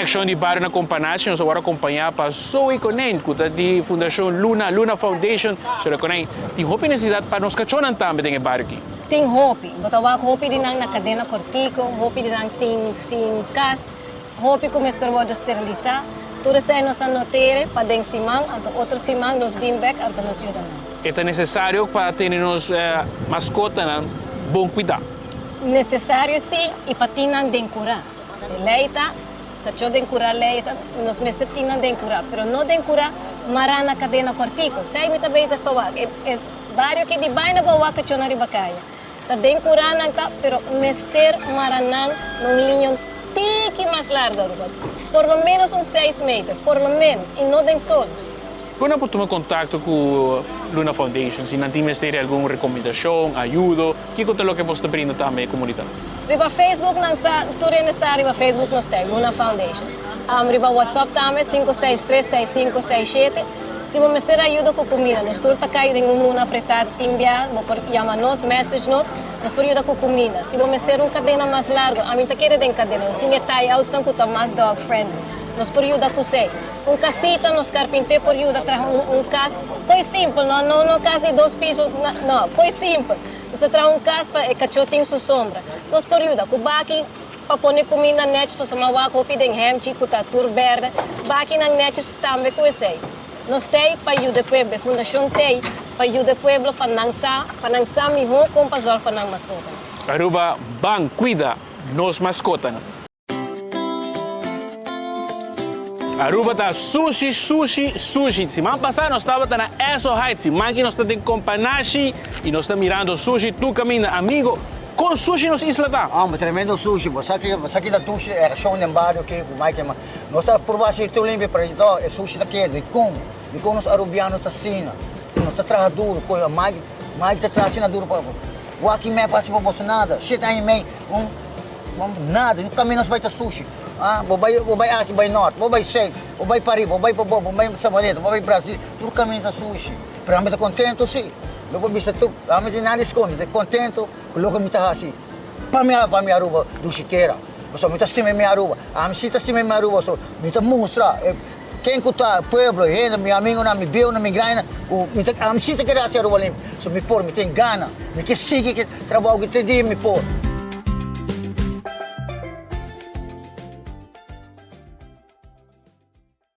Direção de Bairro na Companhia, nós agora acompanhar para Zoe Conen, que é de Fundação Luna Foundation, sobre Conen, tem roupa necessidade para nós cachonan também no bairro aqui. Tem roupa, botava roupa de na cadena cortico, roupa de sem cas, roupa que Mr. Ward esterilizar, tudo isso nós anotere para den simang, anto outro simang nos beanbag, anto nos ajuda. É necessário para ter nos mascota bom cuidado. Necessário sim, e para tinan den curar. Leita, cacho den curar leita, nos mestre tinan den curar, pero não den curar marana cadena cortico. Sai muita vez a toa, é vários que de baina bawa cacho na ribacaia. Tá den curar nang ta, pero mestre maranang num linho tiki mais largo, por lo menos 6 metros, por lo menos, e não den sol. Quando eu tomo contato com Luna Foundation, se não tem alguma recomendação, ajuda, o que é o que você brinda também à comunidade? Riba Facebook nang sa tudo necessário riba Facebook nos tem Luna Foundation. Riba WhatsApp também 5636567. Se você mestre ajuda com comida, nós tudo tá caindo em uma apertada timbia, chama nos, message nos por ajuda com comida. Se você mestre cadena mais largo, a mim tá querendo em cadena, nós tinha tie out estão com mais dog friendly. Nós por ajuda com você. Casita, nos carpinteiro por ajuda traz casa, coisa simples, não casa de 2 pisos, não, coisa simples. Você traz casa para cachorro tem sua sombra. Nós por ajuda com baki para pôr comida na net, para você mawa com pidem ham, chico tatur verde, baki na net também com você. Nós temos para ajudar o povo, a Fundação tem para ajudar o povo para não ser melhor com para para não mascota. Aruba, bang, cuida, nos mascota. Aruba tá sushi. Semana passada nós estávamos na Eso Heights, aqui nós estamos em Companashi e nós estamos mirando sushi, tu caminha, amigo, com sushi nos isla tá? Mas tremendo sushi, você aqui da sushi era show no bairro que o Mike, nós estamos por baixo de limpo para isso, é sushi daqui, de como nós arubianos tá assim, nós tá traz duro, coisa Mike tá trazendo duro para o aqui me passa para você nada, shit aí meio, nada, no caminho nós vai ter sushi. Vou aqui, vai norte, vou sei, vou Paris, vou Bobo, vou Samareta, vou Brasil, tudo caminho da sushi. Para mim tá contente, sim. Eu vou visto tudo, a mim nada esconde, tá contente, coloca me tá assim. Para mim Aruba do Chiqueira, você me tá estima minha Aruba, a mim se tá estima minha Aruba, só me tá mostrar quem que tá pueblo, gente, meu amigo na me viu na me grana, a mim se tá querer assim Aruba limpo, só me pôr, me tem gana, me que siga que trabalho que te di me pôr.